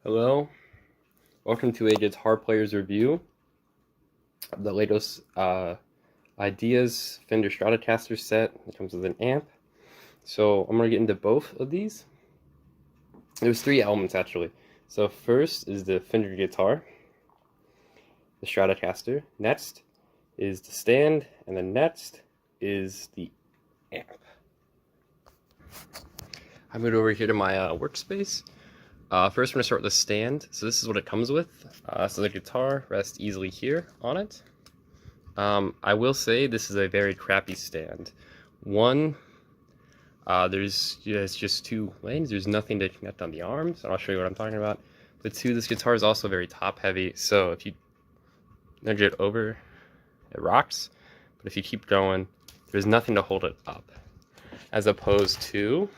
Hello, welcome to a guitar player's review of the latest Ideas Fender Stratocaster set. It comes with an amp. So I'm going to get into both of these. There's three elements actually. So first is the Fender guitar, the Stratocaster. Next is the stand, and then next is the amp. I moved over here to my workspace. First, we're going to start with the stand. So this is what it comes with. So the guitar rests easily here on it. I will say this is a very crappy stand. One, there's just two lanes. There's nothing to connect on the arms, and I'll show you what I'm talking about. But two, this guitar is also very top heavy. So if you nudge it over, it rocks. But if you keep going, there's nothing to hold it up. As opposed to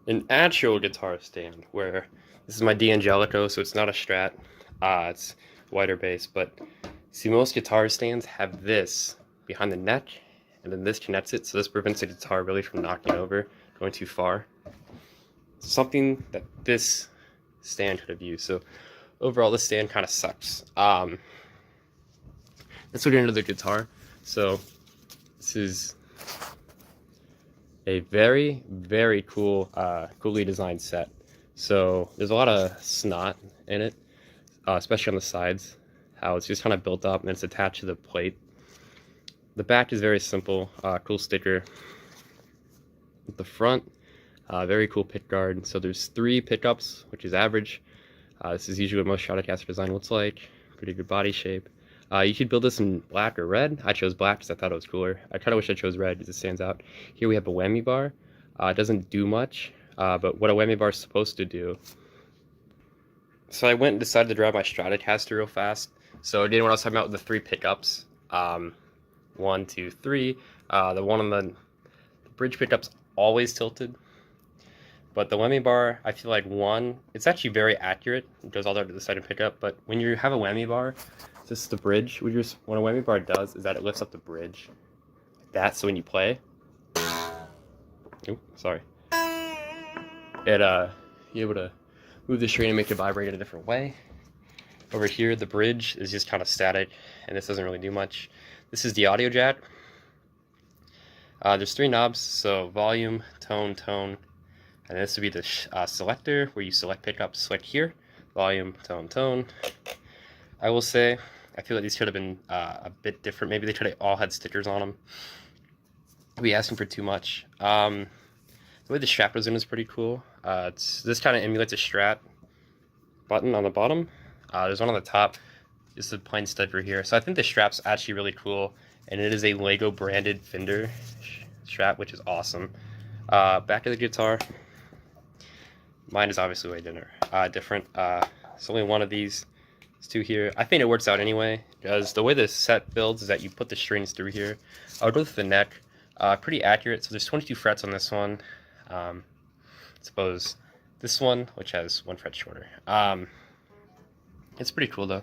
an actual guitar stand, where this is my D'Angelico, so it's not a Strat, it's wider bass, but see, most guitar stands have this behind the neck, and then this connects it, so this prevents the guitar really from knocking over, going too far. Something that this stand could have used. So overall, this stand kind of sucks. Let's get into the guitar. So this is a very, very cool, coolly designed set. So there's a lot of snot in it, especially on the sides, how it's just kind of built up and it's attached to the plate. The back is very simple, cool sticker. At the front, very cool pick guard. So there's 3 pickups, which is average. This is usually what most Stratocaster design looks like. Pretty good body shape. You could build this in black or red. I chose black because I thought it was cooler. I kind of wish I chose red because it stands out. Here we have a whammy bar. It doesn't do much, but what a whammy bar is supposed to do. So I went and decided to drive my Stratocaster real fast. So again, when I was talking about the 3 pickups, 1, 2, 3, the one on the bridge pickup's always tilted. But the whammy bar, I feel like it's actually very accurate. It goes all the way to the side and pickup. But when you have a whammy bar, this is the bridge. What a whammy bar does is that it lifts up the bridge like that. So when you play, you're able to move the string and make it vibrate in a different way. Over here, the bridge is just kind of static, and this doesn't really do much. This is the audio jack. There's 3 knobs, so volume, tone, and this would be the selector, where you select pickups. Select here, volume, tone. I will say, I feel like these could have been a bit different. Maybe they could have all had stickers on them. I'd be asking for too much. The way the strap goes in is pretty cool. This kind of emulates a Strat button on the bottom. There's one on the top, just a plain stud right here. So I think the strap's actually really cool, and it is a Lego branded Fender strap, which is awesome. Back of the guitar, mine is obviously way different. It's only one of these. It's 2 here. I think it works out anyway, because the way this set builds is that you put the strings through here. I'll go with the neck. Pretty accurate. So there's 22 frets on this one. I suppose this one, which has 1 fret shorter. It's pretty cool though.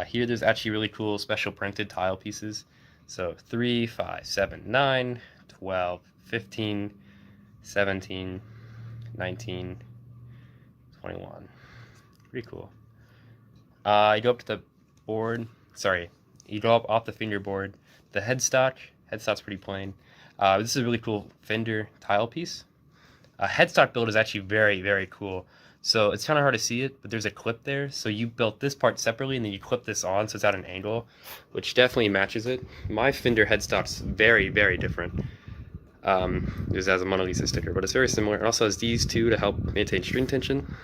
Here there's actually really cool special printed tile pieces. So 3, 5, 7, 9, 12, 15, 17, 19, 21. Pretty cool. You go up to the board. You go up off the fingerboard. The headstock's pretty plain. This is a really cool Fender tile piece. Headstock build is actually very, very cool. So it's kind of hard to see it, but there's a clip there. So you built this part separately, and then you clip this on, so it's at an angle, which definitely matches it. My Fender headstock's very, very different. This has a Mona Lisa sticker, but it's very similar. It also has these 2 to help maintain string tension,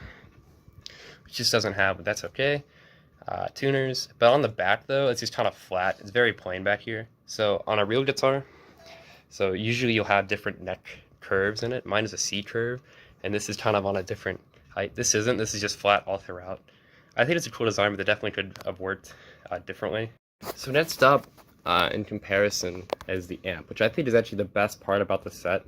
which just doesn't have, but that's okay. Tuners, but on the back though, it's just kind of flat. It's very plain back here. So on a real guitar, so usually you'll have different neck curves in it. Mine is a C curve, and this is kind of on a different height. This isn't. This is just flat all throughout. I think it's a cool design, but it definitely could have worked differently. So next up, in comparison, is the amp, which I think is actually the best part about the set.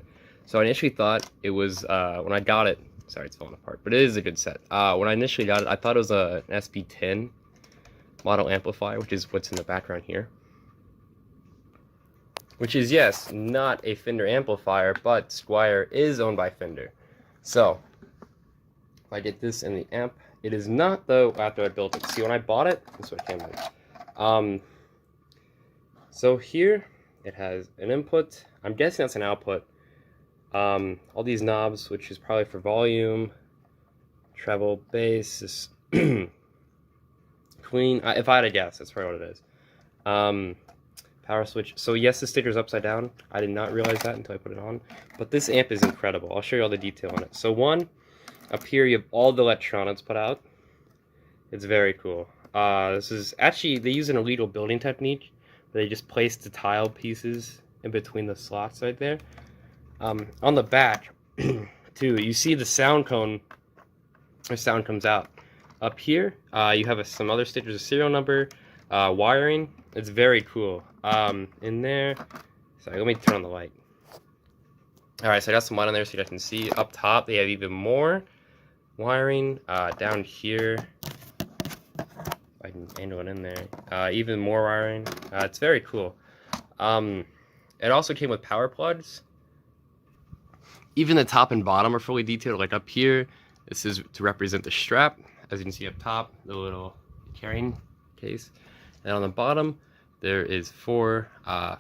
So I initially thought it was, when I got it, sorry, it's falling apart, but it is a good set. When I initially got it, I thought it was an SB10 model amplifier, which is what's in the background here. Which is, yes, not a Fender amplifier, but Squier is owned by Fender. So I get this in the amp. It is not, though, after I built it. See, when I bought it, this is what it came with. So here, it has an input. I'm guessing that's an output. All these knobs, which is probably for volume, treble, bass, clean. If I had to guess, that's probably what it is. Power switch. So yes, the sticker's upside down. I did not realize that until I put it on. But this amp is incredible. I'll show you all the detail on it. So one, up here you have all the electronics put out. It's very cool. This is actually, they use an illegal building technique. They just place the tile pieces in between the slots right there. On the back, too, you see the sound cone. The sound comes out. Up here, you have some other stickers, a serial number, wiring. It's very cool. In there, sorry, let me turn on the light. Alright, so I got some light on there so you guys can see. Up top, they have even more wiring. Down here, I can angle it in there. Even more wiring. It's very cool. It also came with power plugs. Even the top and bottom are fully detailed. Like up here, this is to represent the strap. As you can see up top, the little carrying case. And on the bottom, there is 4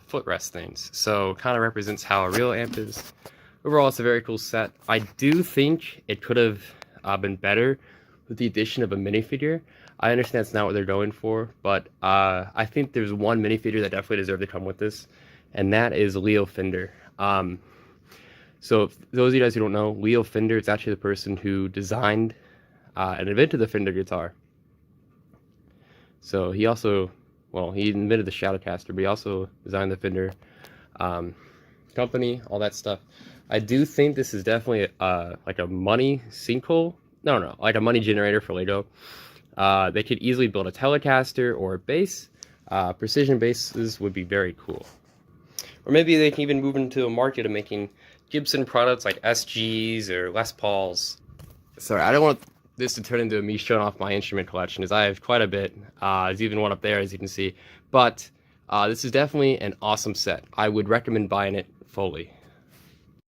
footrest things. So kind of represents how a real amp is. Overall, it's a very cool set. I do think it could have been better with the addition of a minifigure. I understand it's not what they're going for, but I think there's one minifigure that definitely deserved to come with this, and that is Leo Fender. So if those of you guys who don't know, Leo Fender is actually the person who designed and invented the Fender guitar. So he also, well, he invented the Stratocaster, but he also designed the Fender company, all that stuff. I do think this is definitely like a money sinkhole. No, like a money generator for Lego. They could easily build a Telecaster or a bass. Precision basses would be very cool. Or maybe they can even move into a market of making Gibson products like SGs or Les Pauls. Sorry, I don't want this to turn into me showing off my instrument collection, as I have quite a bit. There's even one up there, as you can see. But this is definitely an awesome set. I would recommend buying it fully.